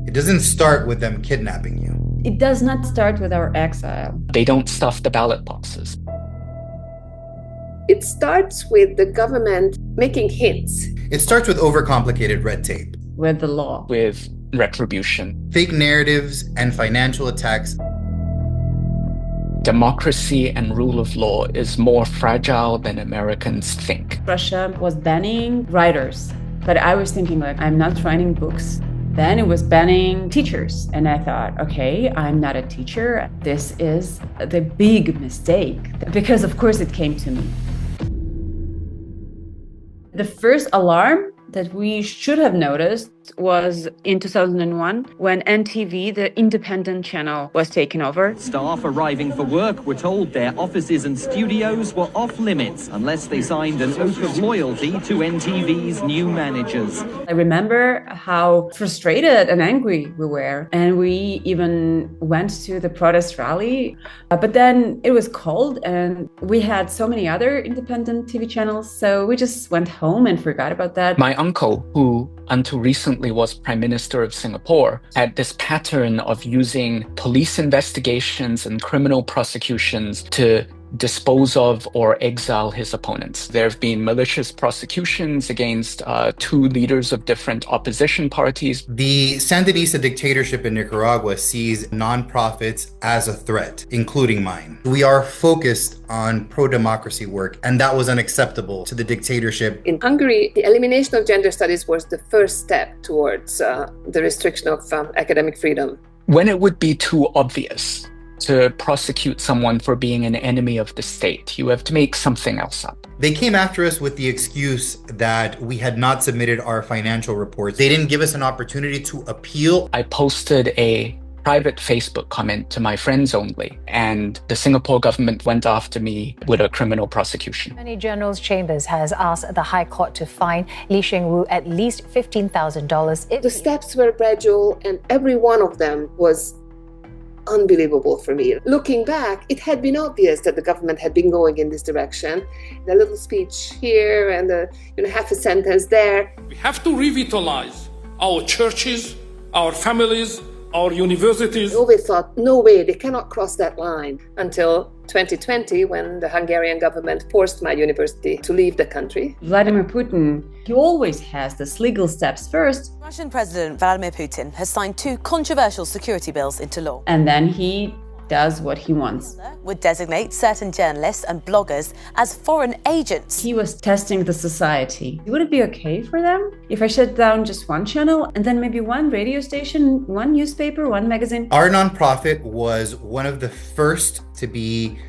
It doesn't start with them kidnapping you. It does not start with our exile. They don't stuff the ballot boxes. It starts with the government making hints. It starts with overcomplicated red tape. With the law. With retribution. Fake narratives and financial attacks. Democracy and rule of law is more fragile than Americans think. Russia was banning writers, but I was thinking like, I'm not writing books. Then it was banning teachers. And I thought, okay, I'm not a teacher. This is the big mistake, because of course it came to me. The first alarm that we should have noticed was in 2001 when NTV, the independent channel, was taken over. Staff arriving for work were told their offices and studios were off limits unless they signed an oath of loyalty to NTV's new managers. I remember how frustrated and angry we were, and we even went to the protest rally. But then it was cold and we had so many other independent TV channels, so we just went home and forgot about that. My uncle, who until recently was Prime Minister of Singapore, had this pattern of using police investigations and criminal prosecutions to dispose of or exile his opponents. There have been malicious prosecutions against two leaders of different opposition parties. The Sandinista dictatorship in Nicaragua sees nonprofits as a threat, including mine. We are focused on pro-democracy work, and that was unacceptable to the dictatorship. In Hungary, the elimination of gender studies was the first step towards the restriction of academic freedom. When it would be too obvious to prosecute someone for being an enemy of the state, you have to make something else up. They came after us with the excuse that we had not submitted our financial reports. They didn't give us an opportunity to appeal. I posted a private Facebook comment to my friends only, and the Singapore government went after me with a criminal prosecution. Attorney General's Chambers has asked the High Court to fine Lee Sheng-wu at least $15,000. The steps were gradual, and every one of them was unbelievable for me. Looking back, it had been obvious that the government had been going in this direction. The little speech here and the half a sentence there. We have to revitalize our churches, our families, our universities. I always thought, no way, they cannot cross that line, until 2020, when the Hungarian government forced my university to leave the country. Vladimir Putin, he always has these legal steps first. Russian President Vladimir Putin has signed two controversial security bills into law. And then he does what he wants. Would designate certain journalists and bloggers as foreign agents. He was testing the society. Would it be okay for them if I shut down just one channel and then maybe one radio station, one newspaper, one magazine? Our nonprofit was one of the first to be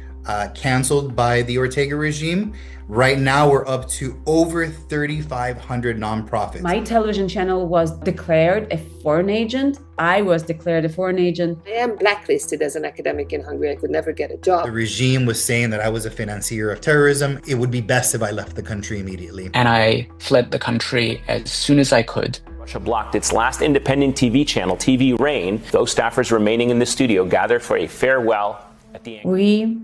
canceled by the Ortega regime. Right now, we're up to over 3,500 nonprofits. My television channel was declared a foreign agent. I was declared a foreign agent. I am blacklisted as an academic in Hungary. I could never get a job. The regime was saying that I was a financier of terrorism. It would be best if I left the country immediately. And I fled the country as soon as I could. Russia blocked its last independent TV channel, TV Rain. Those staffers remaining in the studio gathered for a farewell at the end. We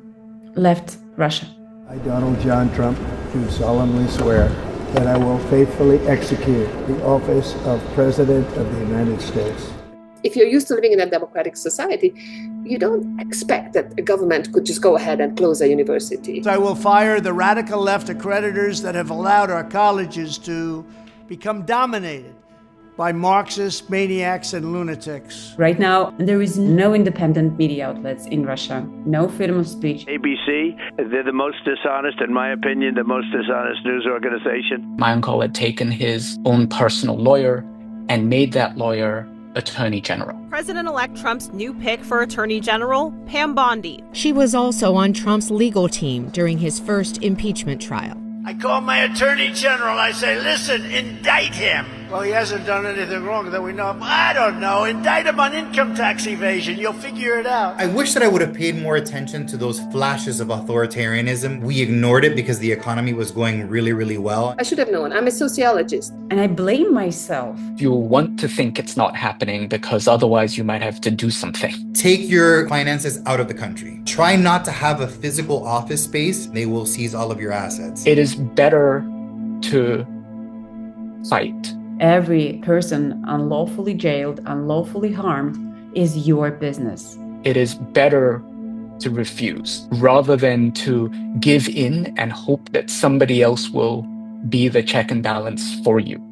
left Russia. I, Donald John Trump, do solemnly swear that I will faithfully execute the office of President of the United States. If you're used to living in a democratic society, you don't expect that a government could just go ahead and close a university. I will fire the radical left accreditors that have allowed our colleges to become dominated by Marxist maniacs and lunatics. Right now, there is no independent media outlets in Russia, no freedom of speech. ABC, they're the most dishonest, in my opinion, the most dishonest news organization. My uncle had taken his own personal lawyer and made that lawyer Attorney General. President-elect Trump's new pick for Attorney General, Pam Bondi. She was also on Trump's legal team during his first impeachment trial. I call my Attorney General, I say, listen, indict him. Well, he hasn't done anything wrong that we know of. I don't know, indict him on income tax evasion. You'll figure it out. I wish that I would have paid more attention to those flashes of authoritarianism. We ignored it because the economy was going really, really well. I should have known. I'm a sociologist. And I blame myself. You want to think it's not happening because otherwise you might have to do something. Take your finances out of the country. Try not to have a physical office space. They will seize all of your assets. It is better to fight every person unlawfully jailed, unlawfully harmed is your business. It is better to refuse rather than to give in and hope that somebody else will be the check and balance for you.